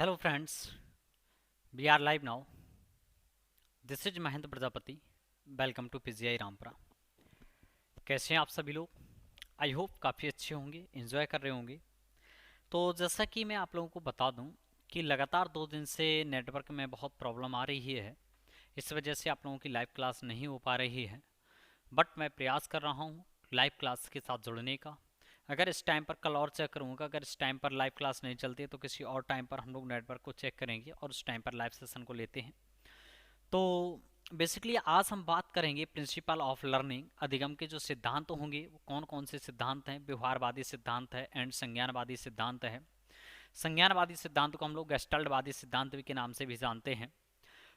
Hello friends, we are live now. This is Mahendra Prajapati. Welcome to PGI Rampura. कैसे हैं आप सभी लोग? आई होप काफ़ी अच्छे होंगे, एंजॉय कर रहे होंगे. तो जैसा कि मैं आप लोगों को बता दूं कि लगातार 2 दिन से नेटवर्क में बहुत प्रॉब्लम आ रही है. इस वजह से आप लोगों की लाइव क्लास नहीं हो पा रही है. बट मैं प्रयास कर रहा हूँ लाइव क्लास के साथ जुड़ने का. अगर इस टाइम पर कल और चेक करूँगा, अगर इस टाइम पर लाइव क्लास नहीं चलती है तो किसी और टाइम पर हम लोग नेटवर्क को चेक करेंगे और उस टाइम पर लाइव सेशन को लेते हैं. तो बेसिकली आज हम बात करेंगे प्रिंसिपल ऑफ लर्निंग. अधिगम के जो सिद्धांत होंगे वो कौन कौन से सिद्धांत हैं. व्यवहारवादी सिद्धांत है एंड संज्ञानवादी सिद्धांत है. संज्ञानवादी सिद्धांत को हम लोग गेस्टाल्टवादी सिद्धांत के नाम से भी जानते हैं.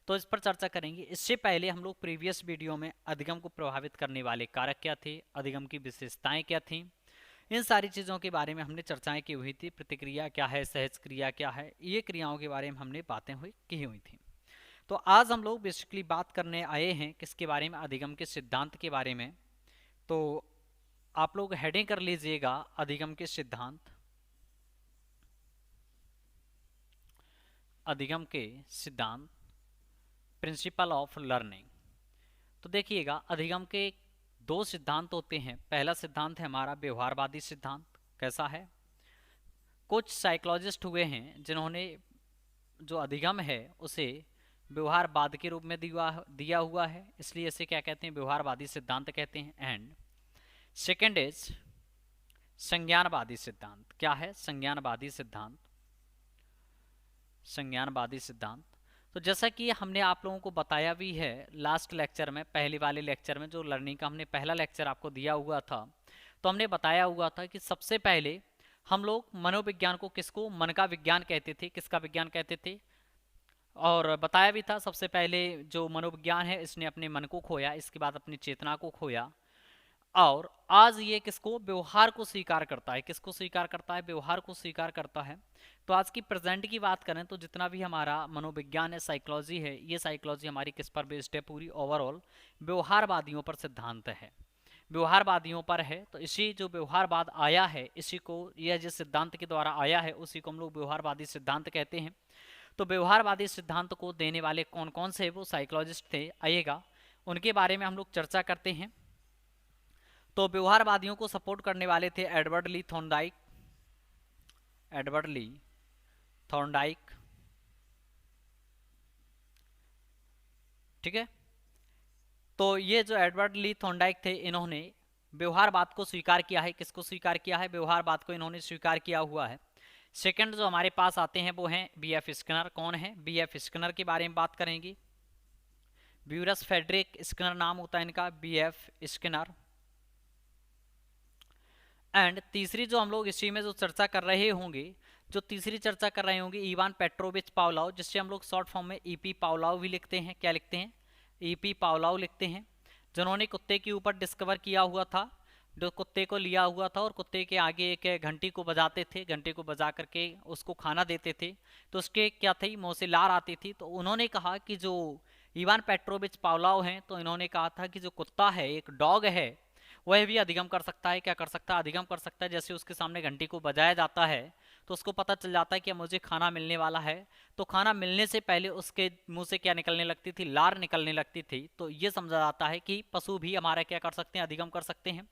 तो इस पर चर्चा करेंगे. इससे पहले हम लोग प्रीवियस वीडियो में अधिगम को प्रभावित करने वाले कारक क्या थे, अधिगम की विशेषताएं क्या थी, इन सारी चीज़ों के बारे में हमने चर्चाएं की हुई थी. प्रतिक्रिया क्या है, सहज क्रिया क्या है, ये क्रियाओं के बारे में हमने बातें की हुई थी. तो आज हम लोग बेसिकली बात करने आए हैं किसके बारे में, अधिगम के सिद्धांत के बारे में. तो आप लोग हेडिंग कर लीजिएगा अधिगम के सिद्धांत. अधिगम के सिद्धांत, प्रिंसिपल ऑफ लर्निंग. तो देखिएगा अधिगम के 2 सिद्धांत होते हैं. पहला सिद्धांत है हमारा व्यवहारवादी सिद्धांत. कैसा है? कुछ साइकोलॉजिस्ट हुए हैं जिन्होंने जो अधिगम है उसे व्यवहारवाद के रूप में दिया हुआ है, इसलिए इसे क्या कहते हैं, व्यवहारवादी सिद्धांत कहते हैं. एंड सेकेंड इज संज्ञानवादी सिद्धांत. क्या है? संज्ञानवादी सिद्धांत. संज्ञानवादी सिद्धांत. तो जैसा कि हमने आप लोगों को बताया भी है लास्ट लेक्चर में, पहले वाले लेक्चर में जो लर्निंग का हमने पहला लेक्चर आपको दिया हुआ था, तो हमने बताया हुआ था कि सबसे पहले हम लोग मनोविज्ञान को किसको मन का विज्ञान कहते थे, किसका विज्ञान कहते थे. और बताया भी था सबसे पहले जो मनोविज्ञान है इसने अपने मन को खोया, इसके बाद अपनी चेतना को खोया, और आज ये किसको, व्यवहार को स्वीकार करता है. किसको स्वीकार करता है? व्यवहार को स्वीकार करता है. तो आज की प्रेजेंट की बात करें तो जितना भी हमारा मनोविज्ञान है, साइकोलॉजी है, ये साइकोलॉजी हमारी किस पर बेस्ड है? पूरी ओवरऑल व्यवहारवादियों पर सिद्धांत है, व्यवहारवादियों पर है. तो इसी जो व्यवहारवाद आया है, इसी को, यह जिस सिद्धांत के द्वारा आया है उसी को हम लोग व्यवहारवादी सिद्धांत कहते हैं. तो व्यवहारवादी सिद्धांत को देने वाले कौन कौन से वो साइकोलॉजिस्ट थे, आइएगा उनके बारे में हम लोग चर्चा करते हैं. तो व्यवहारवादियों को सपोर्ट करने वाले थे एडवर्ड ली थॉर्नडाइक. एडवर्ड ली थॉर्नडाइक, ठीक है. तो ये जो एडवर्ड ली थॉर्नडाइक थे, इन्होंने व्यवहारवाद को स्वीकार किया है. किसको स्वीकार किया है? व्यवहारवाद को इन्होंने स्वीकार किया हुआ है. सेकंड जो हमारे पास आते हैं वो हैं बी एफ स्किनर. कौन है? बी एफ स्किनर के बारे में बात करेंगे. ब्यूरस फेडरिक स्किनर नाम होता है इनका, बी एफ स्किनर. एंड तीसरी जो हम लोग इसी में जो चर्चा कर रहे होंगे, जो तीसरी चर्चा कर रहे होंगे, इवान पेट्रोविच पावलोव, जिससे हम लोग शॉर्ट फॉर्म में ईपी पावलोव भी लिखते हैं. क्या लिखते हैं? ईपी पावलोव लिखते हैं. जिन्होंने कुत्ते के ऊपर डिस्कवर किया हुआ था, जो कुत्ते को लिया हुआ था और कुत्ते के आगे एक घंटी को बजाते थे, घंटी को बजा करके उसको खाना देते थे, तो उसके क्या थी, मुंह से लार आती थी. तो उन्होंने कहा कि जो इवान पेट्रोविच पावलोव हैं, तो इन्होंने कहा था कि जो कुत्ता है, एक डॉग है, वह भी अधिगम कर सकता है. क्या कर सकता है? अधिगम कर सकता है. जैसे उसके सामने घंटी को बजाया जाता है तो उसको पता चल जाता है कि मुझे खाना मिलने वाला है, तो खाना मिलने से पहले उसके मुंह से क्या निकलने लगती थी? लार निकलने लगती थी. तो ये समझा जाता है कि पशु भी हमारा क्या कर सकते हैं? अधिगम कर सकते हैं.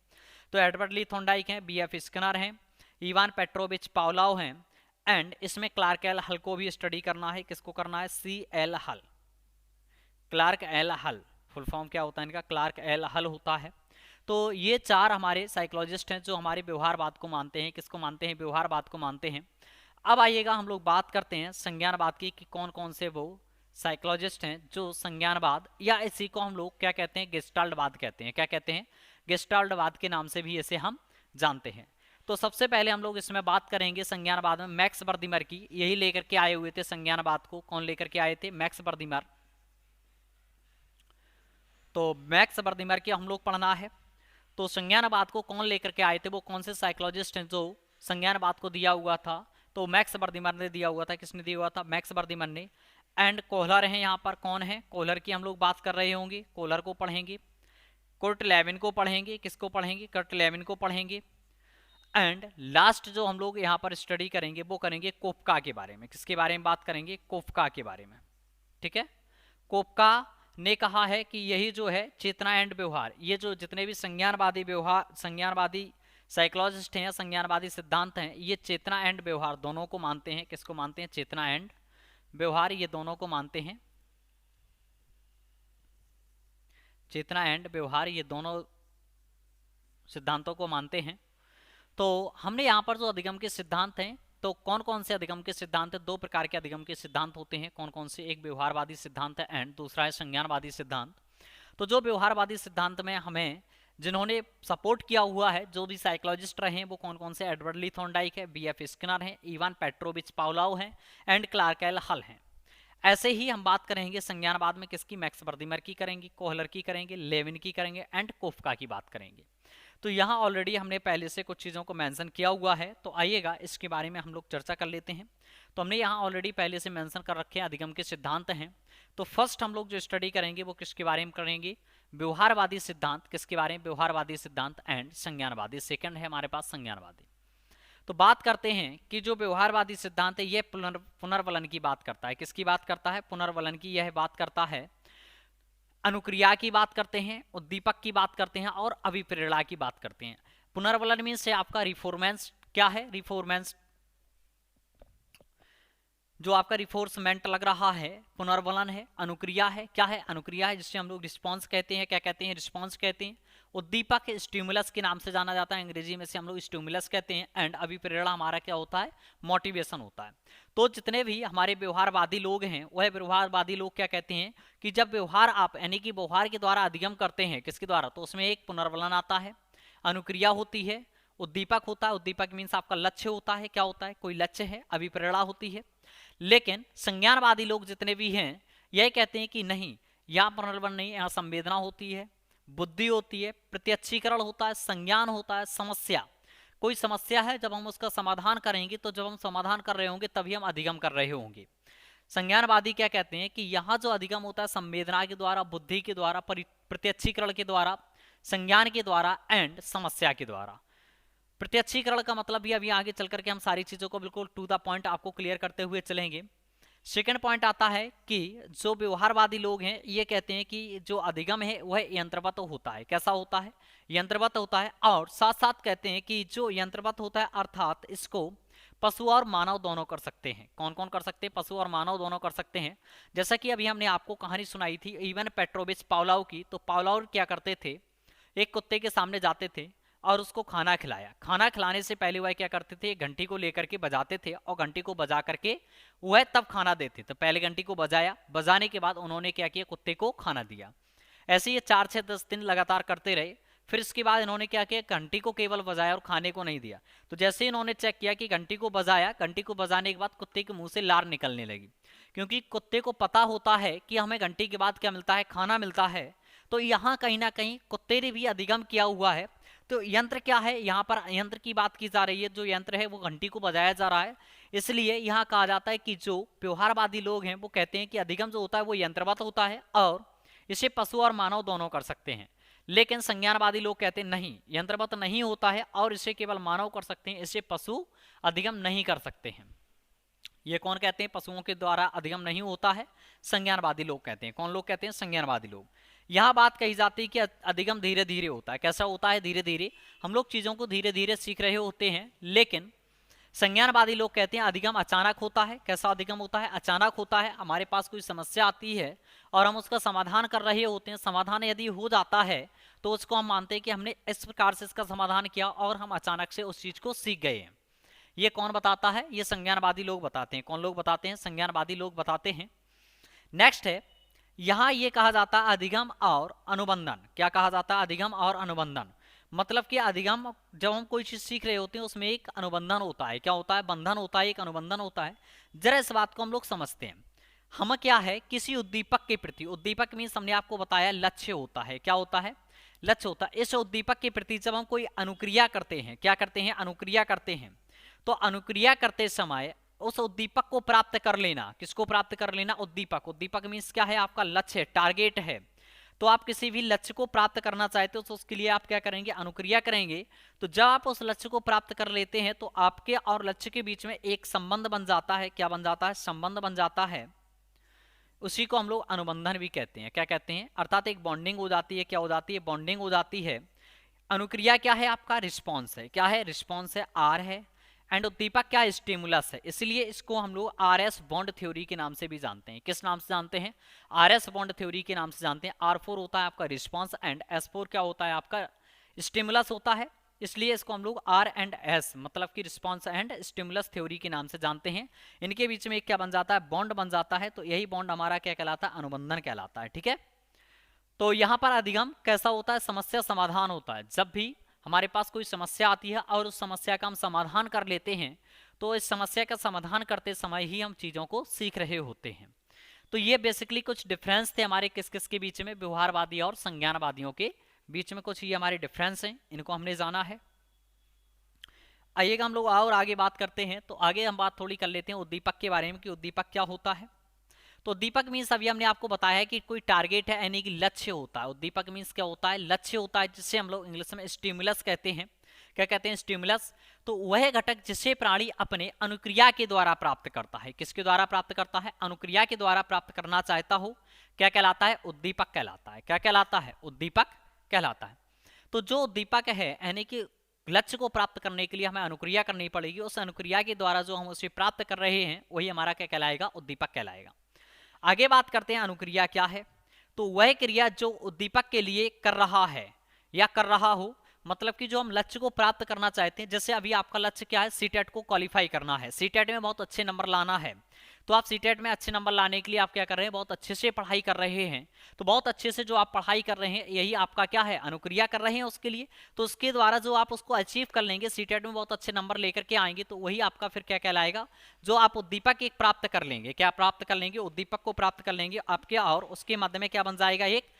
तो एडवर्ड ली थॉर्नडाइक हैं, बी एफ स्किनर हैं, इवान पेट्रोविच पावलोव हैं. एंड इसमें क्लार्क एल हल को भी स्टडी करना है. किसको करना है? सी एल हल, क्लार्क एल हल. फुल फॉर्म क्या होता है इनका? क्लार्क एल हल होता है. तो ये चार हमारे साइकोलॉजिस्ट हैं जो हमारे व्यवहारवाद को मानते हैं. किसको मानते हैं? व्यवहारवाद को मानते हैं. अब आइएगा हम लोग बात करते हैं संज्ञानवाद की कि कौन कौन से वो साइकोलॉजिस्ट हैं जो संज्ञानवाद, या इसी को हम लोग क्या कहते हैं? गेस्टाल्टवाद कहते हैं. क्या कहते हैं? गेस्टाल्टवाद के नाम से भी इसे हम जानते हैं. तो सबसे पहले हम लोग इसमें बात करेंगे संज्ञानवाद में मैक्स बर्दिमर की. यही लेकर के आए हुए थे संज्ञानवाद को. कौन लेकर के आए थे? मैक्स बर्दिमर. तो मैक्स बर्दिमर की हम लोग पढ़ना है. तो संज्ञानवाद को कौन लेकर के आए थे, वो कौन से साइकोलॉजिस्ट हैं जो संज्ञानवाद को दिया हुआ था? तो मैक्स बर्दिमर ने दिया हुआ था. किसने दिया हुआ था? मैक्स बर्दिमर ने. एंड कोहलर है यहाँ पर. कौन है? कोहलर की हम लोग बात कर रहे होंगे. कोहलर को पढ़ेंगे. कर्ट लेविन को पढ़ेंगे. किसको पढ़ेंगे? कर्ट लेविन को पढ़ेंगे. एंड लास्ट जो हम लोग यहाँ पर स्टडी करेंगे वो करेंगे कोफका के बारे में। किसके बारे में बात करेंगे? कोफका के बारे में। ठीक है, कोफका ने कहा है कि यही जो है चेतना एंड व्यवहार, ये जो जितने भी संज्ञानवादी व्यवहार, संज्ञानवादी साइकोलॉजिस्ट हैं या संज्ञानवादी सिद्धांत हैं, ये चेतना एंड व्यवहार दोनों को मानते हैं। किसको मानते हैं? चेतना एंड व्यवहार, ये दोनों को मानते हैं। चेतना एंड व्यवहार ये दोनों सिद्धांतों को मानते हैं। तो हमने यहाँ पर जो अधिगम के सिद्धांत हैं, तो कौन कौन से अधिगम के सिद्धांत हैं? दो प्रकार के अधिगम के सिद्धांत होते हैं। कौन कौन से? एक व्यवहारवादी सिद्धांत है एंड दूसरा है संज्ञानवादी सिद्धांत। तो जो व्यवहारवादी सिद्धांत में हमें जिन्होंने सपोर्ट किया हुआ है, जो भी साइकोलॉजिस्ट रहे हैं, वो कौन कौन से? एडवर्ड ली थॉर्नडाइक है, बीएफ स्किनर है, इवान पेट्रोविच पावलोव है एंड क्लार्क एल हल हैं। ऐसे ही हम बात करेंगे संज्ञानवाद में किसकी? मैक्स बर्दिमर की करेंगे, कोहलर की करेंगे, लेविन की करेंगे एंड कोफका की बात करेंगे। तो यहाँ ऑलरेडी हमने पहले से कुछ चीज़ों को मेंशन किया हुआ है, तो आइएगा इसके बारे में हम लोग चर्चा कर लेते हैं। तो हमने यहाँ ऑलरेडी पहले से मेंशन कर रखे हैं अधिगम के सिद्धांत हैं। तो फर्स्ट हम लोग जो स्टडी करेंगे वो किसके बारे में करेंगे? व्यवहारवादी सिद्धांत। किसके बारे में? व्यवहारवादी सिद्धांत एंड संज्ञानवादी। सेकंड है हमारे पास संज्ञानवादी। तो बात करते हैं कि जो व्यवहारवादी सिद्धांत है यह पुनर्वलन की बात करता है। किसकी बात करता है? पुनर्वलन की। यह बात करता है अनुक्रिया की बात करते हैं, उद्दीपक की बात करते हैं और अभिप्रेरणा की बात करते हैं। पुनर्वलन मीन से आपका रिफॉर्मेंस क्या है? रिफॉर्मेंस जो आपका रिफोर्समेंट लग रहा है, पुनर्वलन है। अनुक्रिया है, क्या है? अनुक्रिया है जिससे हम लोग रिस्पॉन्स कहते हैं। क्या कहते हैं? रिस्पॉन्स कहते हैं। उद्दीपक स्टिमुलस के नाम से जाना जाता है, अंग्रेजी में से हम लोग स्टिमुलस कहते हैं। एंड अभिप्रेरणा हमारा क्या होता है? मोटिवेशन होता है। तो जितने भी हमारे व्यवहारवादी लोग हैं, वह व्यवहारवादी लोग क्या कहते हैं कि जब व्यवहार आप यानी कि व्यवहार के द्वारा अधिगम करते हैं, किसके द्वारा? तो उसमें एक पुनर्वलन आता है, अनुक्रिया होती है, उद्दीपक होता है। उद्दीपक मीन्स आपका लक्ष्य होता है। क्या होता है? कोई लक्ष्य है, अभिप्रेरणा होती है। लेकिन संज्ञानवादी लोग जितने भी हैं यह कहते हैं कि नहीं, यहाँ पुनर्वलन नहीं, यहाँ संवेदना होती है, बुद्धि होती है, प्रत्यक्षीकरण होता है, संज्ञान होता है, समस्या। कोई समस्या है, जब हम उसका समाधान करेंगे, तो जब हम समाधान कर रहे होंगे तभी हम अधिगम कर रहे होंगे। संज्ञानवादी क्या कहते हैं कि यहाँ जो अधिगम होता है संवेदना के द्वारा, बुद्धि के द्वारा, प्रत्यक्षीकरण के द्वारा, संज्ञान के द्वारा एंड समस्या के द्वारा। प्रत्यक्षीकरण का मतलब भी अभी आगे चल करके हम सारी चीज़ों को बिल्कुल टू द पॉइंट आपको क्लियर करते हुए चलेंगे। सेकंड पॉइंट आता है कि जो व्यवहारवादी लोग हैं ये कहते हैं कि जो अधिगम है वह यंत्रवत होता है। कैसा होता है? यंत्रवत होता है। और साथ साथ कहते हैं कि जो यंत्रवत होता है अर्थात इसको पशु और मानव दोनों कर सकते हैं। कौन कौन कर सकते हैं? पशु और मानव दोनों कर सकते हैं। जैसा कि अभी हमने आपको कहानी सुनाई थी इवान पेट्रोविच पावलोव की। तो पावलोव क्या करते थे? एक कुत्ते के सामने जाते थे और उसको खाना खिलाया। खाना खिलाने से पहले वह क्या करते थे? घंटी को लेकर के बजाते थे और घंटी को बजा करके वह तब खाना देते। तो पहले घंटी को बजाया, बजाने के बाद उन्होंने क्या किया? कुत्ते को खाना दिया। ऐसे ये 4 से 10 दिन लगातार करते रहे। फिर इसके बाद इन्होंने क्या किया? घंटी को केवल बजाया और खाने को नहीं दिया। तो जैसे इन्होंने चेक किया कि घंटी को बजाया, घंटी को बजाने के बाद कुत्ते के मुंह से लार निकलने लगी, क्योंकि कुत्ते को पता होता है कि हमें घंटी के बाद क्या मिलता है? खाना मिलता है। तो यहाँ कहीं ना कहीं कुत्ते ने भी अधिगम किया हुआ है। तो यंत्र क्या है? यहाँ पर यंत्र की बात की जा रही है। जो यंत्र है वो घंटी को बजाया जा रहा है। इसलिए यहाँ कहा जाता है कि जो व्यवहारवादी लोग हैं वो कहते हैं कि अधिगम जो होता है वो यंत्रवत होता है और इसे पशु और मानव दोनों कर सकते हैं। लेकिन संज्ञानवादी लोग कहते हैं नहीं, यंत्रवत नहीं होता है और इसे केवल मानव कर सकते हैं, इसे पशु अधिगम नहीं कर सकते हैं। ये कौन कहते हैं? पशुओं के द्वारा अधिगम नहीं होता है, संज्ञानवादी लोग कहते हैं। कौन लोग कहते हैं? संज्ञानवादी लोग। यहाँ बात कही जाती है कि अधिगम धीरे धीरे होता है। कैसा होता है? धीरे धीरे। हम लोग चीज़ों को धीरे धीरे सीख रहे होते हैं। लेकिन संज्ञानवादी लोग कहते हैं अधिगम अचानक होता है। कैसा अधिगम होता है? अचानक होता है। हमारे पास कोई समस्या आती है और हम उसका समाधान कर रहे होते हैं। समाधान यदि हो जाता है तो उसको हम मानते हैं कि हमने इस प्रकार से इसका समाधान किया और हम अचानक से उस चीज़ को सीख गए हैं। ये कौन बताता है? ये संज्ञानवादी लोग बताते हैं। कौन लोग बताते हैं? संज्ञानवादी लोग बताते हैं। नेक्स्ट है, यहाँ ये कहा जाता है अधिगम और अनुबंधन। क्या कहा जाता है? अधिगम और अनुबंधन। मतलब कि अधिगम जब हम कोई चीज़ सीख रहे होते हैं उसमें एक अनुबंधन होता है। क्या होता है? बंधन होता है, एक अनुबंधन होता है। जरा इस बात को हम लोग समझते हैं। हम क्या है? किसी उद्दीपक के प्रति, उद्दीपक मीन्स हमने आपको बताया लक्ष्य होता है। क्या होता है? लक्ष्य होता है। इस उद्दीपक के प्रति जब हम कोई अनुक्रिया करते हैं, क्या करते हैं? अनुक्रिया करते हैं। तो अनुक्रिया करते समय उस उद्दीपक को प्राप्त कर लेना। किसको प्राप्त कर लेना? उद्दीपक। उद्दीपक मीन्स क्या है? आपका लक्ष्य, टारगेट है। तो आप किसी भी लक्ष्य को प्राप्त करना चाहते हो तो उसके लिए आप क्या करेंगे, अनुक्रिया करेंगे। तो जब आप उस लक्ष्य को प्राप्त कर लेते हैं तो आपके और लक्ष्य के बीच में एक संबंध बन जाता है। क्या बन जाता है, संबंध बन जाता है। उसी को हम लोग अनुबंधन भी कहते हैं। क्या कहते हैं, अर्थात एक बॉन्डिंग हो जाती है। क्या हो जाती है, बॉन्डिंग हो जाती है। अनुक्रिया क्या है, आपका रिस्पॉन्स है। क्या है, रिस्पॉन्स है, आर है। एंड उद्दीपक क्या है, स्टिमुलस है। इसलिए इसको हम लोग आरएस बॉन्ड थ्योरी के नाम से भी जानते हैं। किस नाम से जानते हैं, आरएस बॉन्ड थ्योरी के नाम से जानते हैं। R4 होता है आपका रिस्पॉन्स एंड S4 क्या होता है आपका, स्टिमुलस होता है। इसलिए इसको हम लोग R एंड S मतलब कि रिस्पॉन्स एंड स्टिमुलस थ्योरी के नाम से जानते हैं। इनके बीच में एक क्या बन जाता है, बॉन्ड बन जाता है। तो यही बॉन्ड हमारा क्या कहलाता है, अनुबंधन कहलाता है। ठीक है, तो यहाँ पर अधिगम कैसा होता है, समस्या समाधान होता है। जब भी हमारे पास कोई समस्या आती है और उस समस्या का हम समाधान कर लेते हैं तो इस समस्या का समाधान करते समय ही हम चीज़ों को सीख रहे होते हैं। तो ये बेसिकली कुछ डिफरेंस थे हमारे किस किस के बीच में, व्यवहारवादी और संज्ञानवादियों के बीच में कुछ ये हमारे डिफरेंस हैं, इनको हमने जाना है। आइएगा हम लोग और आगे बात करते हैं। तो आगे हम बात थोड़ी कर लेते हैं उद्दीपक के बारे में कि उद्दीपक क्या होता है। तो उद्दीपक मीन्स अभी हमने आपको बताया है कि कोई टारगेट है यानी कि लक्ष्य होता है। उद्दीपक मीन्स क्या होता है, लक्ष्य होता है, जिससे हम लोग इंग्लिश में स्टिमुलस कहते हैं। क्या कहते हैं, स्टिमुलस। तो वह घटक जिसे प्राणी अपने अनुक्रिया के द्वारा प्राप्त करता है। किसके द्वारा प्राप्त करता है, अनुक्रिया के द्वारा प्राप्त करना चाहता हो, क्या कहलाता है, उद्दीपक कहलाता है। क्या कहलाता है, उद्दीपक कहलाता है। तो जो उद्दीपक है यानी कि लक्ष्य को प्राप्त करने के लिए हमें अनुक्रिया करनी पड़ेगी, उस अनुक्रिया के द्वारा जो हम उसे प्राप्त कर रहे हैं वही हमारा क्या कहलाएगा, उद्दीपक कहलाएगा। आगे बात करते हैं अनुक्रिया क्या है। तो वह क्रिया जो उद्दीपक के लिए कर रहा है या कर रहा हो, मतलब कि जो हम लक्ष्य को प्राप्त करना चाहते हैं। जैसे अभी आपका लक्ष्य क्या है, सीटेट को क्वालिफाई करना है, सीटेट में बहुत अच्छे नंबर लाना है। तो आप सीटेट में अच्छे नंबर लाने के लिए आप क्या कर रहे हैं, बहुत अच्छे से पढ़ाई कर रहे हैं। तो बहुत अच्छे से जो आप पढ़ाई कर रहे हैं यही आपका क्या है, अनुक्रिया कर रहे हैं उसके लिए। तो उसके द्वारा जो आप उसको अचीव कर लेंगे, सीटेट में बहुत अच्छे नंबर लेकर के आएंगे, तो वही आपका फिर क्या कहलाएगा, जो आप उद्दीपक एक प्राप्त कर लेंगे। क्या प्राप्त कर लेंगे, उद्दीपक को प्राप्त कर लेंगे आपके, और उसके मध्य में क्या बन जाएगा, एक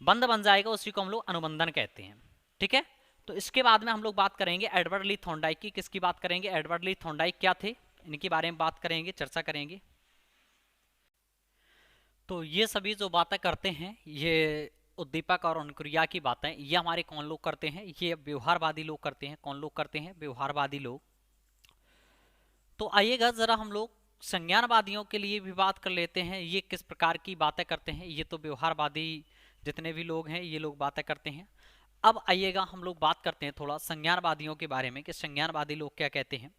बंध बन जाएगा। उसी को हम लोग अनुबंधन कहते हैं। ठीक है, तो इसके बाद में हम लोग बात करेंगे एडवर्ड ली थॉर्नडाइक की। किसकी बात करेंगे, एडवर्ड ली थॉर्नडाइक क्या थे, इनके बारे में बात करेंगे, चर्चा करेंगे। तो ये सभी जो बातें करते हैं, ये उद्दीपक और अनुक्रिया की बातें, ये हमारे कौन लोग करते हैं, ये व्यवहारवादी लोग करते हैं। कौन लोग करते हैं, व्यवहारवादी लोग। तो आइएगा जरा हम लोग संज्ञानवादियों के लिए भी बात कर लेते हैं, ये किस प्रकार की बातें करते हैं। ये तो व्यवहारवादी जितने भी लोग हैं ये लोग बातें करते हैं। अब आइएगा हम लोग बात करते हैं थोड़ा संज्ञानवादियों के बारे में कि संज्ञानवादी लोग क्या कहते हैं।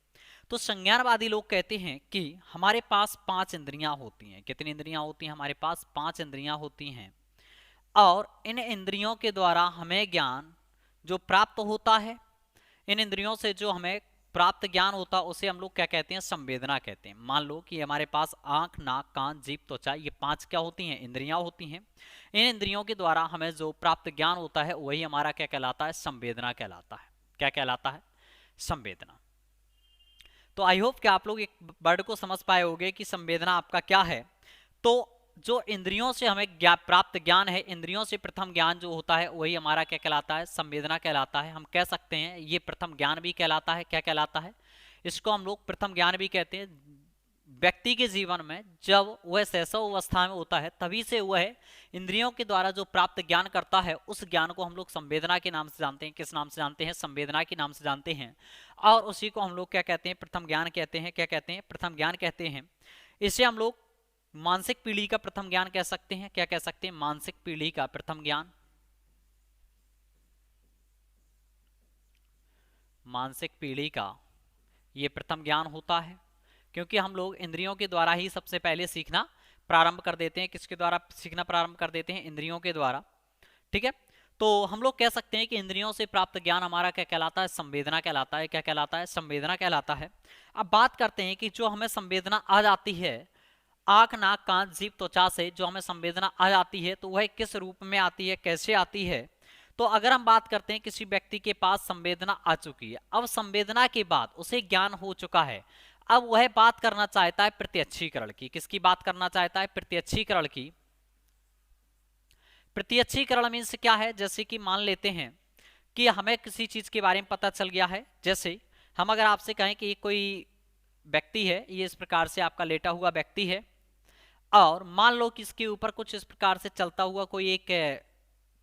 तो संज्ञानवादी लोग कहते हैं कि हमारे पास 5 इंद्रियां होती हैं। कितनी इंद्रियां होती हैं, हमारे पास 5 इंद्रियां होती हैं। और इन इंद्रियों के द्वारा हमें ज्ञान जो प्राप्त होता है, इन इंद्रियों से जो हमें प्राप्त ज्ञान होता है उसे हम लोग क्या कहते हैं, संवेदना कहते हैं। मान लो कि हमारे पास आंख, नाक, कान, जीभ, त्वचा, ये 5 क्या होती हैं, इंद्रियां होती हैं। इन इंद्रियों के द्वारा हमें जो प्राप्त ज्ञान होता है वही हमारा क्या कहलाता है, संवेदना कहलाता है। क्या कहलाता है, संवेदना। तो आई होप कि आप लोग एक वर्ड को समझ पाए होंगे कि संवेदना आपका क्या है। तो जो इंद्रियों से हमें प्राप्त ज्ञान है, इंद्रियों से प्रथम ज्ञान जो होता है वही हमारा क्या कहलाता है, संवेदना कहलाता है। हम कह सकते हैं ये प्रथम ज्ञान भी कहलाता है। क्या कहलाता है, इसको हम लोग प्रथम ज्ञान भी कहते हैं। व्यक्ति के जीवन में जब वह शैशव अवस्था में होता है तभी से वह इंद्रियों के द्वारा जो प्राप्त ज्ञान करता है उस ज्ञान को हम लोग संवेदना के नाम से जानते हैं। किस नाम से जानते हैं, संवेदना के नाम से जानते हैं। और उसी को हम लोग क्या कहते हैं, प्रथम ज्ञान कहते हैं। क्या कहते हैं, प्रथम ज्ञान कहते हैं। इसे हम लोग मानसिक पीढ़ी का प्रथम ज्ञान कह सकते हैं। क्या कह सकते हैं, मानसिक पीढ़ी का प्रथम ज्ञान। मानसिक पीढ़ी का ये प्रथम ज्ञान होता है, क्योंकि हम लोग इंद्रियों के द्वारा ही सबसे पहले सीखना प्रारंभ कर देते हैं। किसके द्वारा सीखना प्रारंभ कर देते हैं, इंद्रियों के द्वारा। ठीक है, तो हम लोग कह सकते हैं कि इंद्रियों से प्राप्त ज्ञान हमारा क्या कहलाता है, संवेदना कहलाता है। क्या कहलाता है, संवेदना कहलाता है। अब बात करते हैं कि जो हमें संवेदना आ जाती है आंख, नाक, कान, जीभ, त्वचा से जो हमें संवेदना आ जाती है तो वह किस रूप में आती है, कैसे आती है। तो अगर हम बात करते हैं किसी व्यक्ति के पास संवेदना आ चुकी है, अब संवेदना के बाद उसे ज्ञान हो चुका है, अब वह बात करना चाहता है प्रत्यक्षीकरण की। किसकी बात करना चाहता है, प्रत्यक्षीकरण की। प्रत्यक्षीकरण मीन्स क्या है, जैसे कि मान लेते हैं कि हमें किसी चीज के बारे में पता चल गया है। जैसे हम अगर आपसे कहें कि कोई व्यक्ति है, ये इस प्रकार से आपका लेटा हुआ व्यक्ति है, और मान लो कि इसके ऊपर कुछ इस प्रकार से चलता हुआ कोई एक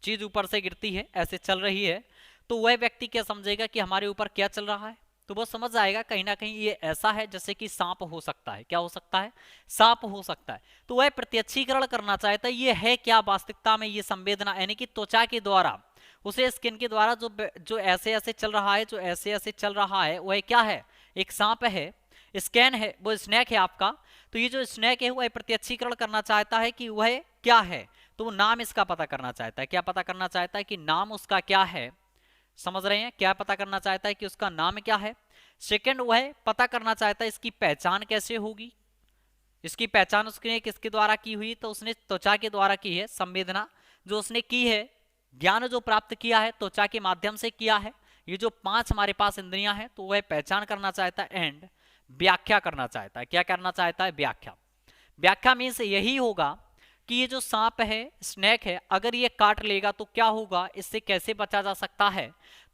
चीज ऊपर से गिरती है, ऐसे चल रही है, तो वह व्यक्ति क्या समझेगा कि हमारे ऊपर क्या चल रहा है, तो वो समझ आएगा कहीं ना कहीं ये ऐसा है जैसे कि सांप हो सकता है। क्या हो सकता है? सांप हो सकता है। तो वह प्रत्यक्षीकरण करना चाहता है ये है क्या वास्तविकता में, ये संवेदना यानी कि त्वचा के द्वारा, उसे स्किन के द्वारा जो जो ऐसे ऐसे चल रहा है, जो ऐसे ऐसे चल रहा है, वह क्या है? एक सांप है, स्कैन है, वो स्नैक है आपका। तो ये जो स्नैक है वह प्रत्यक्षीकरण करना चाहता है कि वह क्या है, तो वो नाम इसका पता करना चाहता है। क्या पता करना चाहता है? कि नाम उसका क्या है। समझ रहे हैं? क्या पता करना चाहता है? कि उसका नाम क्या है। सेकंड, वह पता करना चाहता है इसकी पहचान कैसे होगी। इसकी पहचान उसने किसके द्वारा की हुई? तो उसने त्वचा के द्वारा की है। संवेदना जो उसने की है, ज्ञान जो प्राप्त किया है त्वचा के माध्यम से किया है। ये जो 5 हमारे पास इंद्रियां हैं, तो वह पहचान करना चाहता है एंड व्याख्या करना चाहता है। क्या करना चाहता है? व्याख्या। व्याख्या मीन्स यही होगा कि ये जो सांप है, स्नेक है, अगर ये काट लेगा तो क्या होगा, इससे कैसे बचा जा सकता है।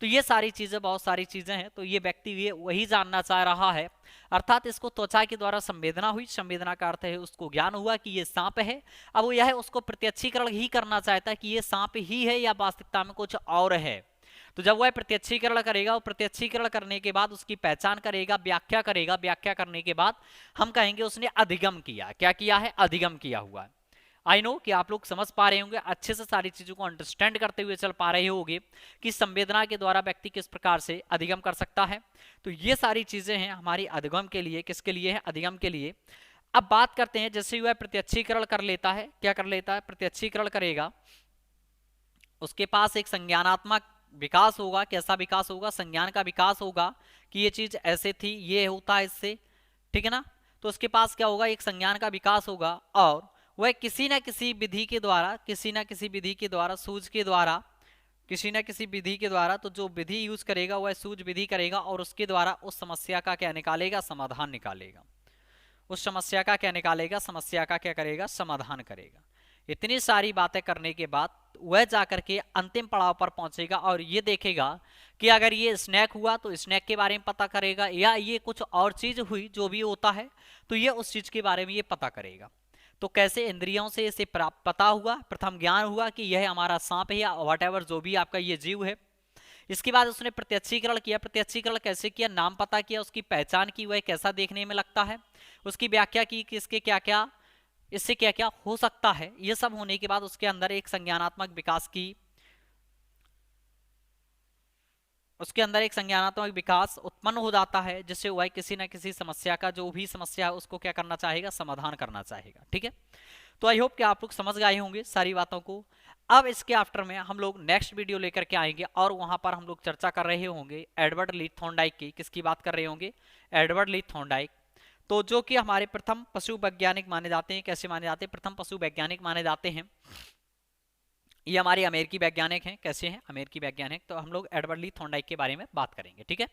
तो ये सारी चीजें, बहुत सारी चीजें हैं, तो ये व्यक्ति ये वही जानना चाह रहा है। अर्थात इसको त्वचा के द्वारा संवेदना हुई, संवेदना का अर्थ है उसको ज्ञान हुआ कि ये सांप है। अब वो यह उसको प्रत्यक्षीकरण ही करना चाहता है कि ये सांप ही है या वास्तविकता में कुछ और है। तो जब वह प्रत्यक्षीकरण करेगा, वो प्रत्यक्षीकरण करने के बाद उसकी पहचान करेगा, व्याख्या करेगा, व्याख्या करने के बाद हम कहेंगे उसने अधिगम किया। क्या किया है? अधिगम किया हुआ है। आई नो कि आप लोग समझ पा रहे होंगे, अच्छे से सारी चीजों को अंडरस्टैंड करते हुए चल पा रहे होंगे कि संवेदना के द्वारा व्यक्ति किस प्रकार से अधिगम कर सकता है। तो ये सारी चीजें हैं हमारी अधिगम के लिए। किसके लिए है? अधिगम के लिए। अब बात करते हैं, जैसे वह प्रत्यक्षीकरण कर लेता है, क्या कर लेता है? प्रत्यक्षीकरण करेगा, उसके पास एक संज्ञानात्मक विकास होगा। कैसा विकास होगा? संज्ञान का विकास होगा कि ये चीज ऐसे थी, ये होता है इससे, ठीक है ना। तो उसके पास क्या होगा? एक संज्ञान का विकास होगा और वह किसी ना किसी विधि के द्वारा, किसी ना किसी विधि के द्वारा, सूझ के द्वारा, किसी ना किसी विधि के द्वारा, तो जो विधि यूज करेगा वह सूझ विधि करेगा और उसके द्वारा उस समस्या का क्या निकालेगा? समाधान निकालेगा। उस समस्या का क्या निकालेगा? समस्या का क्या करेगा? समाधान करेगा। इतनी सारी बातें करने के बाद वह जाकर के अंतिम पड़ाव पर पहुंचेगा और ये देखेगा कि अगर ये स्नैक हुआ तो स्नैक के बारे में पता करेगा, या ये कुछ और चीज हुई जो भी होता है तो ये उस चीज के बारे में ये पता करेगा। तो कैसे? इंद्रियों से इसे पता हुआ, प्रथम ज्ञान हुआ कि यह हमारा सांप है या व्हाटएवर जो भी आपका ये जीव है। इसके बाद उसने प्रत्यक्षीकरण किया। प्रत्यक्षीकरण कैसे किया? नाम पता किया, उसकी पहचान की, वह कैसा देखने में लगता है, उसकी व्याख्या की कि इसके क्या क्या, इससे क्या क्या हो सकता है। ये सब होने के बाद उसके अंदर एक संज्ञानात्मक विकास की, उसके अंदर एक संज्ञानात्मक विकास उत्पन्न हो जाता है, जिससे वह किसी न किसी समस्या का, जो भी समस्या है उसको क्या करना चाहेगा? समाधान करना चाहेगा। ठीक है, तो आई होप कि आप लोग समझ गए होंगे सारी बातों को। अब इसके आफ्टर में हम लोग नेक्स्ट वीडियो लेकर के आएंगे और वहां पर हम लोग चर्चा कर रहे होंगे एडवर्ड ली थॉर्नडाइक की। किसकी बात कर रहे होंगे? एडवर्ड ली थॉर्नडाइक। तो जो कि हमारे प्रथम पशु वैज्ञानिक माने जाते हैं। कैसे माने जाते हैं? प्रथम पशु वैज्ञानिक माने जाते हैं। ये हमारे अमेरिकी वैज्ञानिक हैं। कैसे हैं? अमेरिकी वैज्ञानिक। तो हम लोग एडवर्ड ली थॉर्नडाइक के बारे में बात करेंगे। ठीक है।